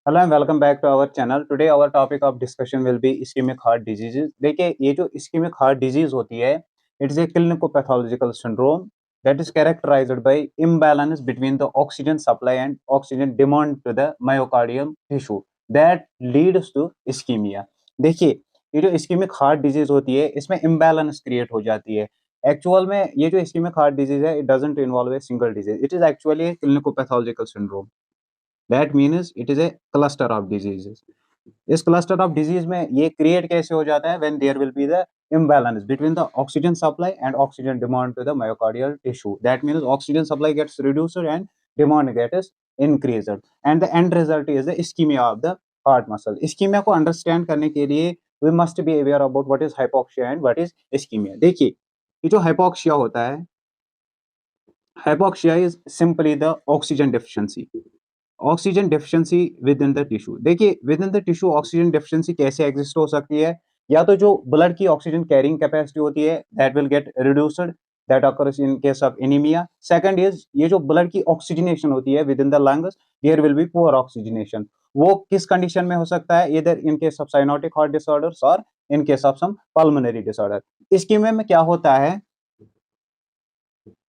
Hello and welcome back to our channel. Today our topic of discussion will be ischaemic heart diseases. देखिए, ये जो ischaemic heart disease होती है, it is a clinicopathological syndrome that is characterised by imbalance between the oxygen supply and oxygen demand to the myocardium tissue that leads to ischaemia. देखिए, ये जो ischaemic heart disease होती है, इसमें imbalance create हो जाती है। एक्चुअल में ये जो इस्केमिक हार्ट डिजीज है, it doesn't involve a single disease, it is actually a clinicopathological syndrome. That means it is a cluster of diseases. इस क्लस्टर ऑफ डिजीज में ये क्रिएट कैसे हो जाता है? When there will be the imbalance between the oxygen supply and oxygen demand to the myocardial tissue. That means oxygen supply gets reduced and demand gets increased, and the end result is the ischemia of the heart muscle. Ischemia को understand करने के लिए we must be aware about what is hypoxia and what is ischemia. देखिए, ये जो hypoxia होता है, hypoxia is simply the oxygen deficiency. Oxygen deficiency within the tissue. देखिए, within the tissue oxygen deficiency कैसे exist हो सकती है? या तो जो ब्लड की ऑक्सीजन कैरिंग कैपेसिटी होती है, that will get reduced, that occurs in case of anaemia. Second is ये जो ब्लड की ऑक्सीजनेशन होती है within the lungs, there will be poor oxygenation. वो किस कंडीशन में हो सकता है? इधर in case of cyanotic heart disorders और in case of some pulmonary disorder. Ischaemia में क्या होता है?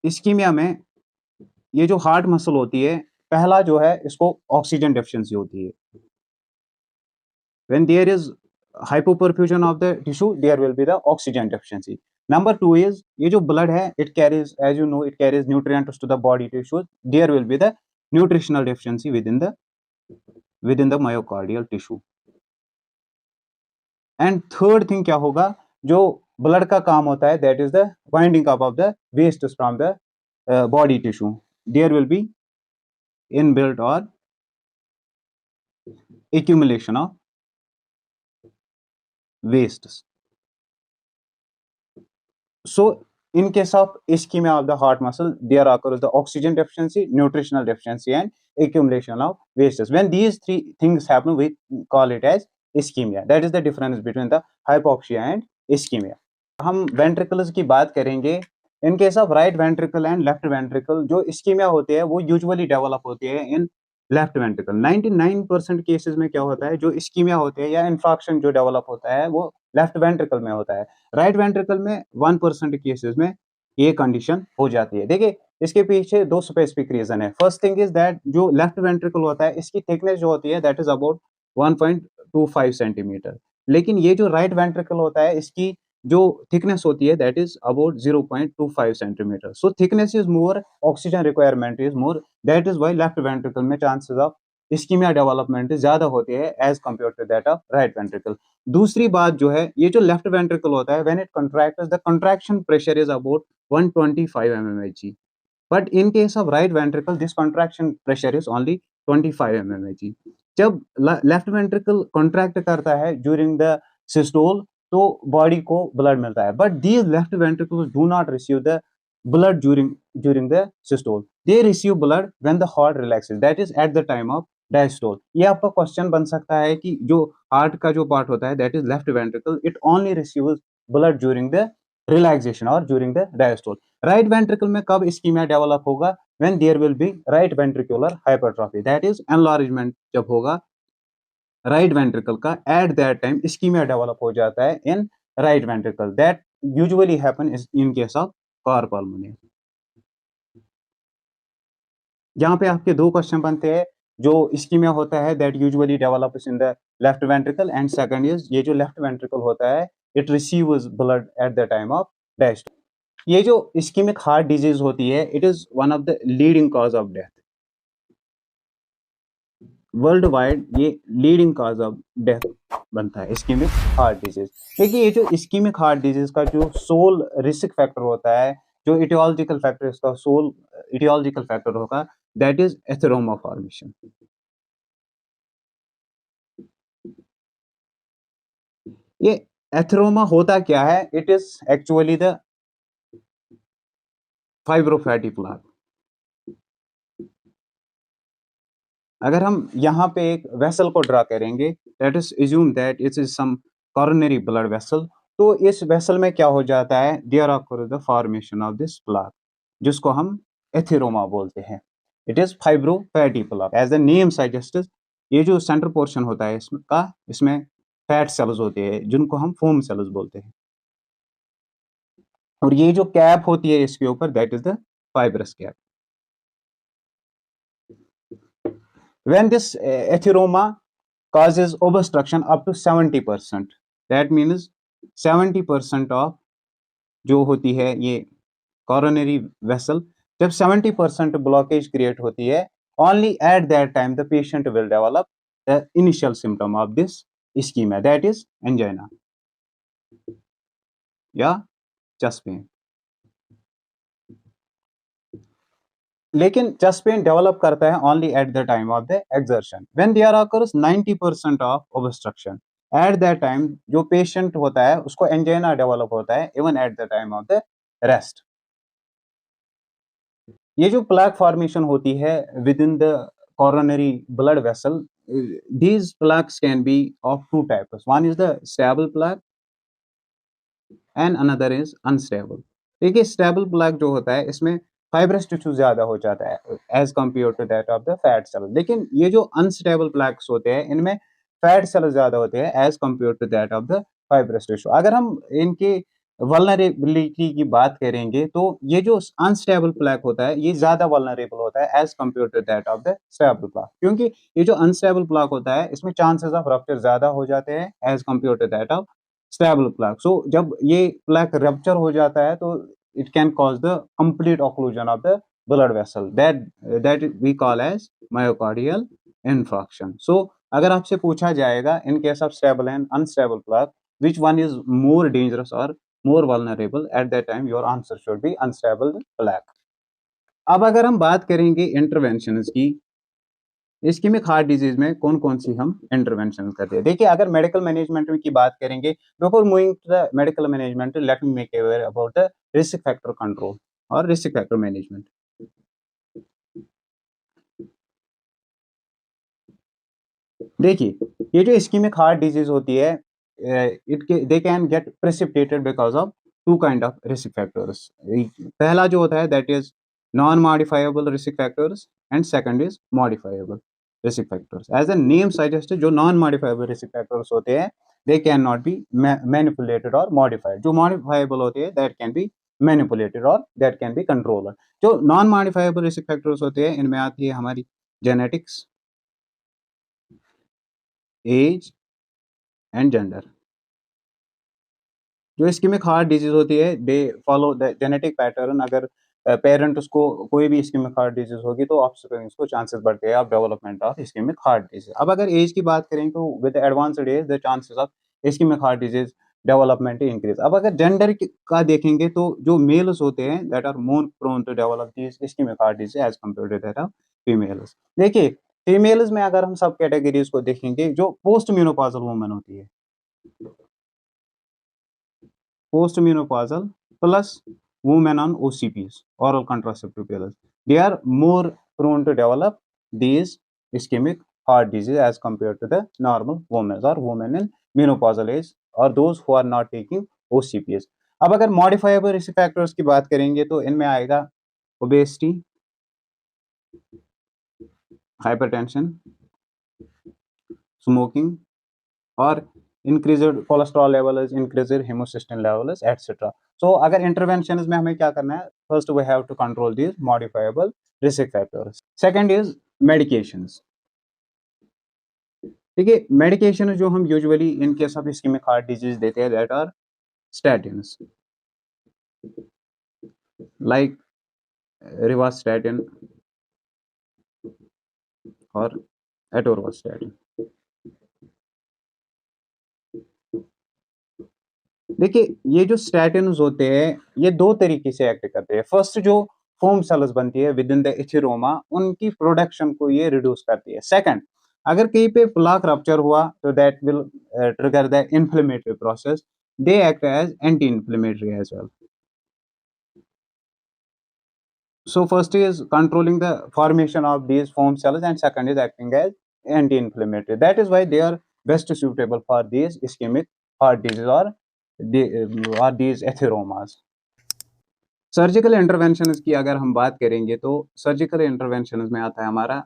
इस्कीमिया में ये जो हार्ट मसल होती है, पहला जो है इसको ऑक्सीजन डेफिशिएंसी होती है। When there is hypoperfusion of the tissue, there will be the oxygen deficiency. Number two is ये जो blood है, it carries, as you know, it carries nutrients to the body tissues. There will be the nutritional deficiency within the myocardial tissue. And third thing क्या होगा? जो blood का काम होता है, that is the winding up of the waste from the body tissue. There will be inbuilt or accumulation of wastes. So in case of ischemia of the heart muscle, there occurs the oxygen deficiency, nutritional deficiency, and accumulation of wastes. When these three things happen, we call it as ischemia. That is the difference between the hypoxia and ischemia. हम ventricles की बात करेंगे। In case of right ventricle and left ventricle, जो ischemia होते हैं वो usually develop होते हैं in लेफ्ट वेंट्रिकल। 99% केसेस में क्या होता है, जो इस्कीमिया होते हैं या इंफ्राक्शन जो डेवलप होता है वो लेफ्ट वेंट्रिकल में होता है। राइट वेंट्रिकल में 1% केसेस में ये कंडीशन हो जाती है। देखिए, इसके पीछे दो स्पेसिफिक रीजन है। फर्स्ट थिंग इज दैट जो लेफ्ट वेंट्रिकल होता है, इसकी थिकनेस जो होती है दैट इज अबाउट 1.25 सेंटीमीटर, लेकिन ये जो राइट वेंट्रिकल होता है, इसकी जो थिकनेस होती है that is about 0.25 centimetre. So thickness is more, oxygen requirement is more, that is why left ventricle में चांसेस ऑफ इस्कीमिया डेवलपमेंट ज्यादा होते हैं as compare to that of right ventricle. दूसरी बात जो है, ये जो लेफ्ट वेंट्रिकल होता है, when it contracts the contraction pressure is about 125 mmHg, but in case of right ventricle this contraction pressure is only 25 mmHg। जब लेफ्ट वेंट्रिकल कॉन्ट्रैक्ट करता है ड्यूरिंग द सिस्टोल, तो बॉडी को ब्लड मिलता है, but these left ventricles do not receive the blood during the systole. They receive blood when the heart relaxes, that is at the time of diastole. ये आपका question बन सकता है कि जो हार्ट का जो पार्ट होता है that is left ventricle, it only receives blood during the relaxation or during the diastole. Right ventricle में कब ischemia develop होगा? When there will be right ventricular hypertrophy, that is enlargement जब होगा right ventricle का, at that time ischaemia develop हो जाता है in right ventricle. That usually happen in case of cor pulmonale. यहाँ पे आपके दो क्वेश्चन बनते हैं। जो इस्कीमिया होता है that usually develops in the left ventricle, and second is ये जो लेफ्ट वेंट्रिकल होता है it receives blood eight the time of diastole. ये जो इस्कीमिक हार्ट डिजीज होती है, it is one of the leading cause of death world wide. ये leading cause of death बनता है इस्कीमिक हार्ट डिजीज। देखिए, ये जो इस्कीमिक हार्ट डिजीज का जो सोल रिस्क फैक्टर होता है, जो इटियोलॉजिकल फैक्टर इसका सोल इटियोलॉजिकल फैक्टर होगा, दैट इज एथेरोमा फॉर्मेशन। ये एथेरोमा होता क्या है? It is actually the fibrofatty plaque. अगर हम यहाँ पे एक वेसल को ड्रा करेंगे, let us assume that it is some coronary blood vessel, तो इस वेसल में क्या हो जाता है, there occur the formation of this plaque, जिसको हम एथेरोमा बोलते हैं। It is fibrofatty plaque, as the name suggests ये जो सेंटर पोर्शन होता है इसमें फैट सेल्स होते हैं जिनको हम फोम सेल्स बोलते हैं, और ये जो कैप होती है इसके ऊपर that is the fibrous cap. When this athyroma causes obstruction up to 70%, that means 70% of जो होती है ये coronary vessel, जब 70% blockage create होती है, only at that time the patient will develop the initial symptom of this ischemia, that is angina या chest pain. लेकिन chest pain develop करता है only at the time of the exertion when there occurs 90% of obstruction. At that time जो patient होता है उसको angina develop होता है even at the time of the rest. ये जो प्लैक फॉर्मेशन होती है within the coronary blood vessel, these plaques can be of two types. One is the stable plaque and another is unstable. देखिए stable plaque जो होता है इसमें fibrous tissue ज्यादा हो जाता है as compare to that of the fat cell, लेकिन ये जो अनस्टेबल प्लैक्स होते हैं इनमें फैट सेल ज्यादा होते हैं as compare to that of the fibrous tissue. अगर हम इनके वल्नरेबिलिटी की बात करेंगे तो ये जो अनस्टेबल प्लैक होता है ये ज्यादा वल्नरेबल होता है as compare to that of the stable plaque, क्योंकि ये जो अनस्टेबल प्लैक होता है इसमें चांसेस ऑफ रप्चर ज्यादा हो जाते हैं as compare to that of stable plaque. So जब ये प्लैक रप्चर हो जाता है तो it can cause the complete occlusion of the blood vessel that we call as myocardial infarction. So अगर आपसे पूछा जाएगा in case of stable and unstable plaque which one is more dangerous or more vulnerable, at that time your answer should be unstable plaque. अब अगर हम बात करेंगे interventions की, इस्केमिक हार्ट डिजीज में कौन कौन सी हम इंटरवेंशन करते हैं. देखिए अगर मेडिकल मैनेजमेंट की बात करेंगे, before moving to the medical management let me make aware about the risk factor control और रिस्क फैक्टर मैनेजमेंट. देखिए ये जो इस्केमिक हार्ट डिजीज होती है they can get precipitated because of two kind of risk factors. पहला जो होता है that is non modifiable risk factors and second is modifiable risk factors. As a name suggest जो नॉन मॉडिफाइबल रिस्क फैक्टर्स होते हैं they can not be manipulated और modified. जो modifiable होते हैं दैट कैन बी मैनिपुलेटेड और that can be controller. जो non modifiable risk factors होते हैं इनमें आती है हमारी जेनेटिक्स, एज एंड जेंडर. जो इस्केमिक हार्ट डिजीज होती है they follow the genetic pattern. अगर पेरेंट उसको कोई भी इस्केमिक हार्ट डिजीज होगी तो ऑफस्प्रिंग्स को चांसेस बढ़ते हैं of development of ischemic heart disease. अब अगर एज की बात करें तो with advanced age the chances of ischemic heart disease development increase. अब अगर जेंडर का देखेंगे तो जो मेल्स होते हैं that are more prone to develop this ischemic heart disease as compare to that of females. देखिए फीमेल्स में अगर हम सब कैटेगरीज को देखेंगे, जो पोस्ट मेनोपॉजल वुमन होती है, post menopausal plus women on OCPs, oral contraceptive pills, they are more prone to develop these ischemic heart disease as compared to the normal women or women in menopausal age or those who are not taking OCPs. अब अगर modifiable risk factors की बात करेंगे तो इनमें आएगा obesity, hypertension, smoking और increased cholesterol levels, increased homocysteine levels, etc. So अगर interventions में हमें क्या करना है, first we have to control these modifiable risk factors. Second is medications. देखिए medication जो हम usually in case of ischemic heart disease देते हैं that are statins like rivastatin और atorvastatin. देखिए ये जो स्टैटिन्स होते हैं ये दो तरीके से एक्ट करते हैं. फर्स्ट जो फोम सेल्स बनती है विद इन द एथेरोमा उनकी प्रोडक्शन को ये रिड्यूस करती है. सेकंड, अगर कहीं पे प्लाक रप्चर हुआ तो that will trigger the inflammatory process, they act as anti inflammatory as well. So first is controlling the formation of these foam cells and second is acting as anti-inflammatory. That is why they are best suitable for these ischemic heart disease or these atheromas. Surgical intervention की अगर हम बात करेंगे तो surgical intervention में आता है हमारा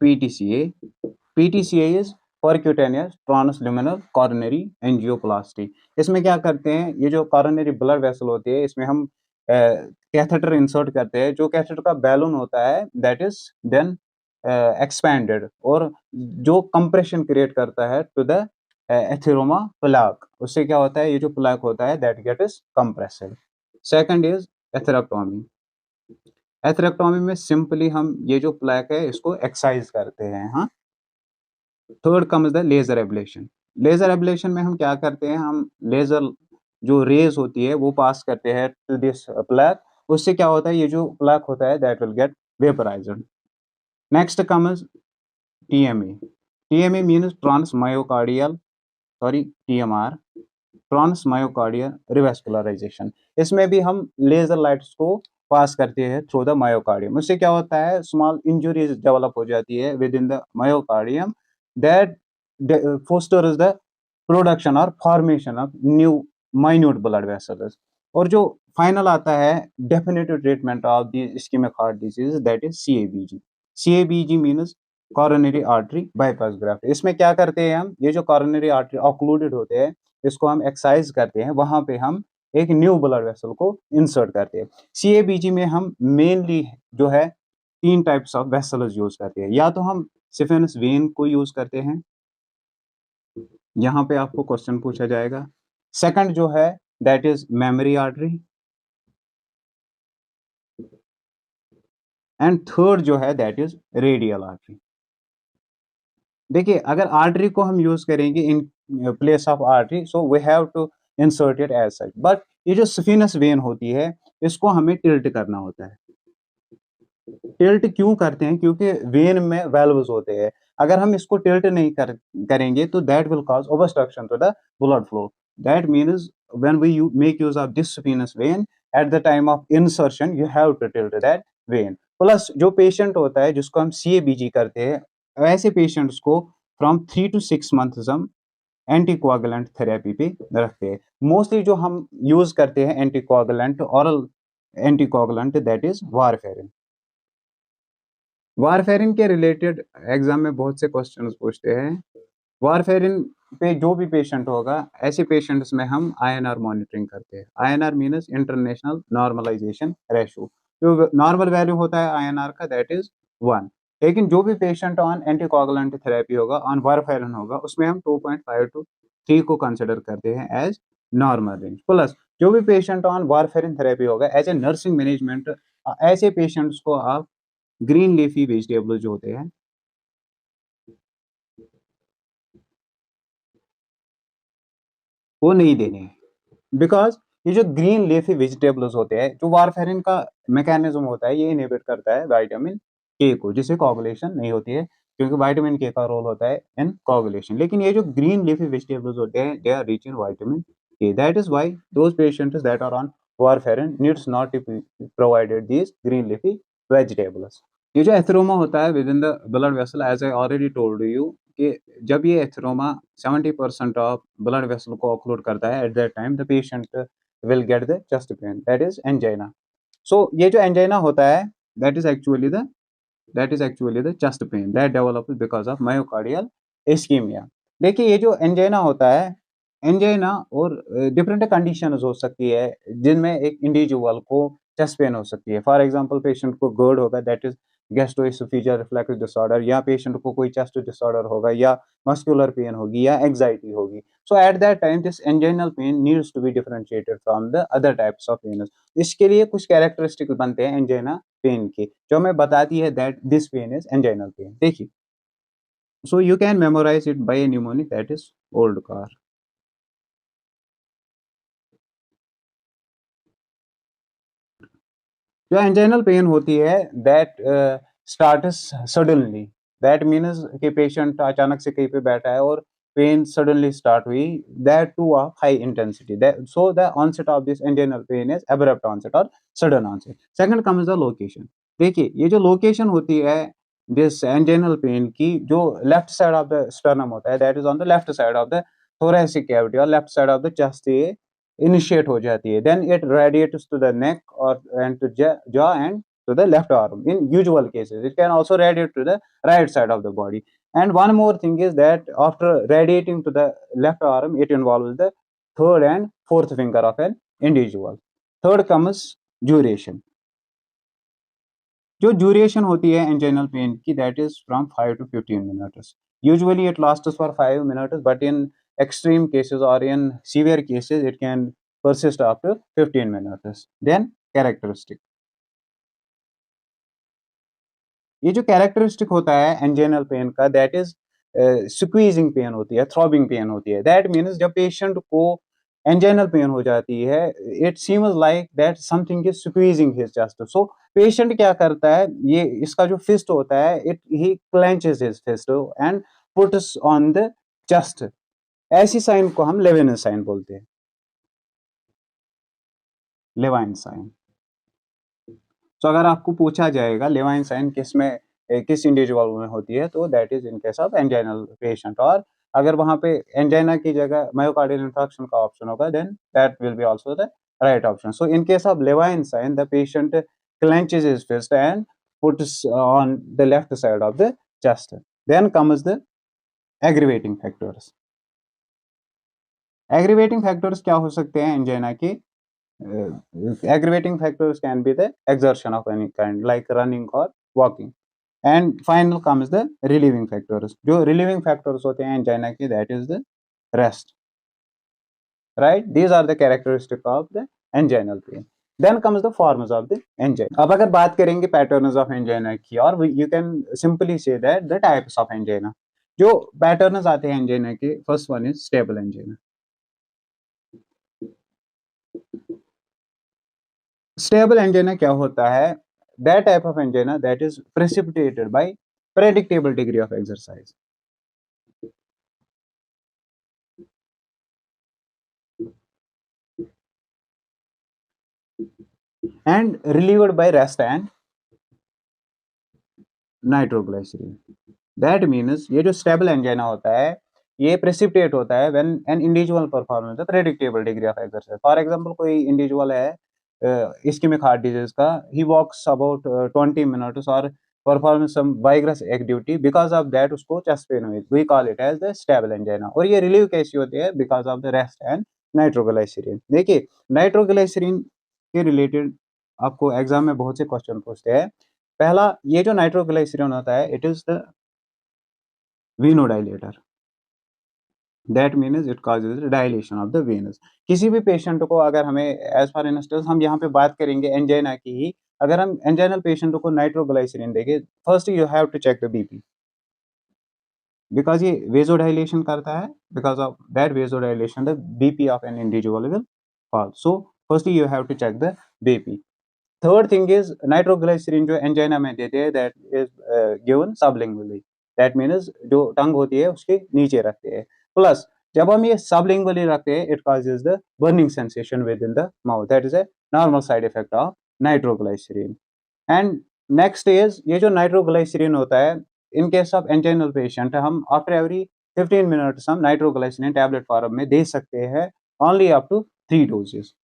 PTCA is percutaneous transluminal coronary angioplasty. इसमें क्या करते हैं, ये जो कॉरोनरी ब्लड वेसल होती है इसमें हम कैथेटर इंसर्ट करते हैं। जो कैथेटर का बैलून होता है दैट इज देन एक्सपैंडेड, और जो कंप्रेशन क्रिएट करता है टू द एथेरोमा प्लाक। उससे क्या होता है, ये जो प्लाक होता है that get is compressed. Second is atherectomy. Atherectomy में सिंपली हम ये जो प्लाक है इसको एक्साइज करते हैं। हाँ, third comes the laser ablation. Laser ablation में हम क्या करते हैं, हम लेजर जो रेज होती है वो पास करते हैं टू दिस प्लाक। उससे क्या होता है, ये जो प्लाक होता है that will get vaporised. Next comes TMA। TMA means transmyocardial, sorry TMR, transmyocardial revascularisation. इसमें भी हम लेजर लाइट्स को पास करते हैं थ्रू द मायोकार्डियम। उससे क्या होता है, स्मॉल इंजुरीज डेवलप हो जाती है within the myocardium that fosters the production और formation of new minute blood vessels. और जो फाइनल आता है definitive treatment of the ischemic heart disease that is CABG। CABG means coronary artery bypass graft. इसमें क्या करते हैं हम, ये जो कॉरोनरी आर्टरी ऑक्लूडेड होते हैं इसको हम एक्सरसाइज करते हैं, वहां पे हम एक न्यू ब्लड वेसल को इंसर्ट करते हैं। CABG में हम मेनली जो है 3 टाइप्स ऑफ वेसल्स यूज करते हैं। या तो हम सिफेनस वेन को यूज करते हैं, यहाँ पे आपको क्वेश्चन पूछा जाएगा। सेकंड जो है that is memory artery, and third जो है दैट इज रेडियल आर्टरी। देखिए, अगर आर्टरी को हम यूज करेंगे in place of artery, so we have to insert it as such. But ये जो सफीनस वेन होती है इसको हमें टिल्ट करना होता है। टिल्ट क्यों करते हैं, क्योंकि वेन में वेल्व्स होते हैं। अगर हम इसको टिल्ट नहीं करेंगे तो that will cause obstruction to the blood flow. That means when we make use of this saphenous vein at the time of insertion you have to tilt that vein. Plus जो patient होता है जिसको हम CABG करते हैं, ऐसे patients को from 3 to 6 months हम एंटीकोआगुलेंट थेरेपी पे रखते हैं। मोस्टली जो हम यूज करते हैं anticoagulant, oral anticoagulant that is warfarin. Warfarin के रिलेटेड एग्जाम में बहुत से क्वेश्चंस पूछते हैं। वारफेरिन पे जो भी पेशेंट होगा, ऐसे पेशेंट्स में हम INR मॉनिटरिंग करते हैं। INR means international normalisation ratio. जो नॉर्मल वैल्यू होता है INR का दैट इज 1। लेकिन जो भी पेशेंट ऑन एंटीकोआगुलेंट थेरेपी होगा, ऑन वारफेरिन होगा, उसमें हम 2.5 to 3 को कंसिडर करते हैं एज नॉर्मल रेंज। प्लस जो भी पेशेंट ऑन वारफेरिन थेरेपी होगा, एज ए नर्सिंग मैनेजमेंट ऐसे पेशेंट्स को आप ग्रीन लीफी वेजिटेबल जो होते हैं वो नहीं देने हैं। बिकॉज ये जो ग्रीन लीफी वेजिटेबल्स होते हैं, जो वारफेरिन का मैकेनिज्म होता है, ये इनहिबिट करता है विटामिन के को, जिससे कोगुलेशन नहीं होती है, क्योंकि विटामिन के का रोल होता है इन कोगुलेशन। लेकिन ये जो ग्रीन लीफी वेजिटेबल्स होते हैं they are rich in vitamin K. That is why those patients that are on warfarin needs not to be provided these green leafy vegetables. ये जो एथेरोमा होता है within the blood vessel, as I already told you कि जब ये atheroma 70% of blood vessel को occlude करता है, at that time the patient will get the chest pain that is angina. So ये जो एंजाइना होता है that is actually the chest pain that develops because of myocardial ischemia. देखिए, ये जो एंजाइना होता है, एंजाइना और डिफरेंट कंडीशंस हो सकती है जिनमें एक इंडिविजुअल को चेस्ट पेन हो सकती है। फॉर एग्जांपल, पेशेंट को GERD होगा that is gastro-oesophageal reflux disorder, या पेशेंट को कोई चेस्ट डिसऑर्डर होगा, या मस्कुलर पेन होगी, या एंजाइटी होगी। So at that time this anginal pain needs to be differentiated from the other types of pain. इसके लिए कुछ कैरेक्टरिस्टिक बनते हैं एंजाइना पेन के, जो हमें बताती है that this pain is anginal pain. देखिए, so you can memorise it by a mnemonic that is old car. जो एंजाइनल पेन होती है that starts suddenly, that means कि पेशेंट अचानक से कहीं पे बैठा है और पेन सडनली स्टार्ट हुई, that too of high intensity, so the onset of this anginal pain is abrupt onset और sudden onset. Second comes the location. देखिए, ये जो लोकेशन होती है दिस एंजाइनल पेन की, जो left side of the sternum होता है that is on the left side of the thoracic cavity और left side of the chest initiate हो जाती है, then it radiates to the neck और and to jaw and to the left arm in usual cases. It can also radiate to the right side of the body. And one more thing is that after radiating to the left arm, it involves the third and fourth finger of an individual. Third comes duration. जो duration होती है anginal pain की, that is from 5 to 15 minutes. Usually it lasts for 5 minutes, but in extreme cases or in severe cases it can persist up to 15 minutes. Then characteristic. ये जो characteristic होता है anginal pain का, that is squeezing pain होती है, throbbing pain होती है. That means जब पेशेंट को एंजाइनल पेन हो जाती है, it seems like that something is squeezing his chest. So patient क्या करता है, ये इसका जो फिस्ट होता है, it he clenches his fist and puts on the chest. ऐसी साइन को हम लेविन साइन बोलते हैं, लेवाइन साइन. तो अगर आपको पूछा जाएगा लेवाइन साइन किस इंडिविजुअल में होती है, तो that is in case of anginal patient. और अगर वहां पे एंजाइना की जगह मायोकार्डियल इंफार्क्शन का ऑप्शन होगा, then that will be also the right option. So in case of Levine sign, the patient clenches his fist and puts on the left side of the chest. Then comes the aggravating factors. Aggravating factors क्या हो सकते हैं angina की? Aggravating factors can be the exertion of any kind, like running or walking. And final comes the relieving factors. जो relieving factors होते हैं angina की, that is the rest. Right? These are the characteristics of the anginal pain. Then comes the forms of the angina. अब अगर बात करेंगे patterns of angina की, और you can simply say that the types of angina. जो patterns आते हैं angina के, first one is stable angina. Stable angina क्या होता है? That type of angina that is precipitated by predictable degree of exercise. And relieved by rest and nitroglycerin. That means ये जो stable angina होता है, ये प्रेसिपिटेट होता है when an individual performance the predictable degree of exercise. For example, कोई individual है ischemic heart disease का, he walks about 20 minutes or performs some vigorous activity, because of that उसको chest pain हुई, we call it as the stable angina. और ये relieve कैसी होती है? because of the rest and nitroglycerin. देखिए, nitroglycerine के रिलेटेड आपको एग्जाम में बहुत से क्वेश्चन पूछते हैं. पहला, ये जो नाइट्रोग्लिसरीन होता है, it is the venodilator. That means it causes dilation of the veins. किसी भी पेशेंट को अगर हमें, एज फॉर इंस्टेंस हम यहाँ पे बात करेंगे एंजाइना की ही, अगर हम एंजाइनल पेशेंट को नाइट्रोग्लिसरीन देंगे, first you have to check the BP, because ये वेजोडाइलेशन करता है. Because of that vasodilation the BP of an individual will fall. So first you have to check the BP. Third thing is, nitroglycerin जो angina में देते हैं, that is given sublingually. That means जो tongue होती है उसके नीचे रखते हैं. प्लस जब हम ये सबलिंगुअली रखते हैं, it causes the burning sensation within the mouth. That is a normal side effect of nitroglycerin. And next is, ये जो नाइट्रोग्लिसरीन होता है, in case of anginal patient, हम आफ्टर एवरी 15 मिनट्स हम नाइट्रोग्लिसरीन टैबलेट फॉर्म में दे सकते हैं, only up to 3 doses.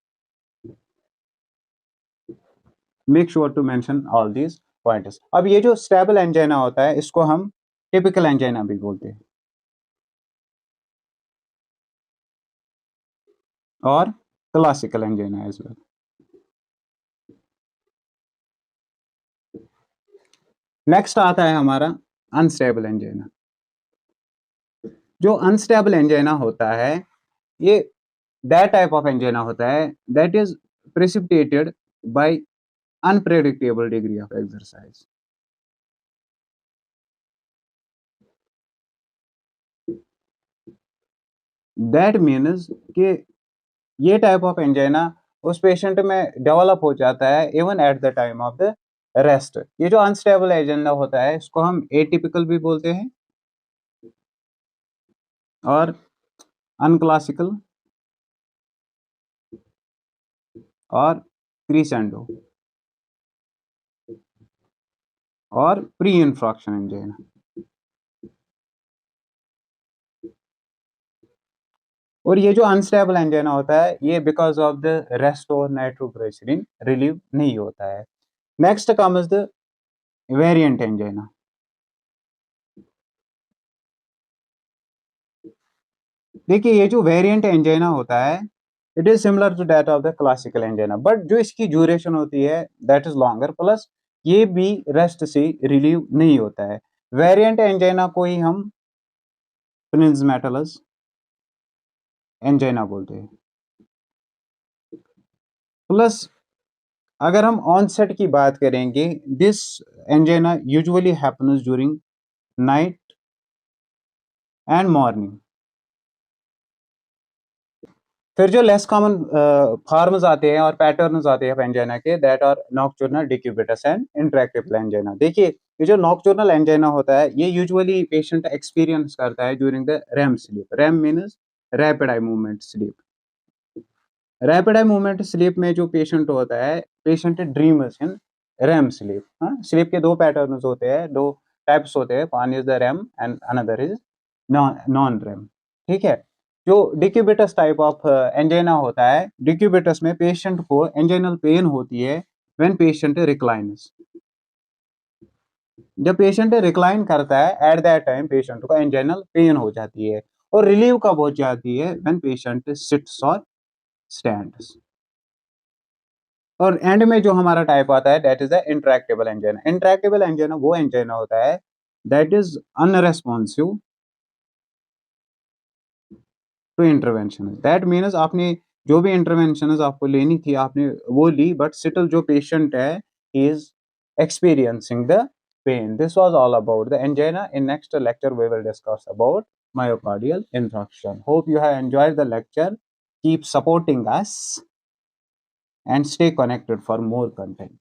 Make sure to mention all these points. अब ये जो स्टेबल एंजाइना होता है, इसको हम टिपिकल एंजाइना भी बोलते हैं और classical angina as well. Next आता है हमारा अनस्टेबल एंजाइना. जो अनस्टेबल एंजाइना होता है, ये दैट टाइप ऑफ एंजाइना होता है that is precipitated by unpredictable degree of exercise. That means कि ये टाइप ऑफ एंजाइना उस पेशेंट में डेवलप हो जाता है even at the time of the rest. ये जो अनस्टेबल एंजाइना होता है, इसको हम एटिपिकल भी बोलते हैं और अनक्लासिकल और क्रीसेंडो और प्री इंफ्रॉक्शन एंजाइना. और ये जो अनस्टेबल एंजाइना होता है, ये बिकॉज ऑफ द रेस्ट और नाइट्रोग्लिसरीन रिलीव नहीं होता है. Next comes the variant angina. देखिए ये जो वेरिएंट एंजाइना होता है, it is similar to that of the classical angina, but जो इसकी ड्यूरेशन होती है दैट इज लॉन्गर, प्लस ये भी रेस्ट से रिलीव नहीं होता है। वेरिएंट एंजाइना को ही हम प्निज्मेटलस एंजाइना बोलते हैं। प्लस अगर हम ऑनसेट की बात करेंगे, this angina usually happens during night and morning. फिर जो लेस कॉमन फॉर्म्स आते हैं और पैटर्न्स आते हैं एंजाइना के, that are nocturnal decubitus and intractable angina. देखिए ये जो नॉक्टर्नल एंजाइना होता है, ये यूजुअली पेशेंट एक्सपीरियंस करता है during the REM sleep. REM means rapid eye movement sleep. Rapid eye movement sleep में जो पेशेंट होता है, patient dreams in REM sleep. Sleep के दो पैटर्न्स होते हैं, दो टाइप्स होते हैं, one is the REM and another is non REM. ठीक है। जो डिक्यूबिटस टाइप ऑफ एंजाइना होता है, डिक्यूबिटस में पेशेंट को एंजाइनल पेन होती है व्हेन पेशेंट रिक्लाइन्स। जब पेशेंट रिक्लाइन करता है एट दैट टाइम पेशेंट को एंजाइनल पेन हो जाती है। और रिलीव कब हो जाती है? व्हेन पेशेंट सिट्स और स्टैंड्स। और एंड में जो हमारा टाइप आता है that is the intractable angina. Intractable angina वो एंजाइना होता है that is unresponsive to intervention. That means आपने जो भी इंटरवेंशन आपको लेनी थी आपने वो ली, बट स्टिल जो पेशेंट है he is experiencing the pain. This was all about the angina. In next lecture we will discuss about myocardial infarction. Hope you have enjoyed the lecture. Keep supporting us and stay connected for more content.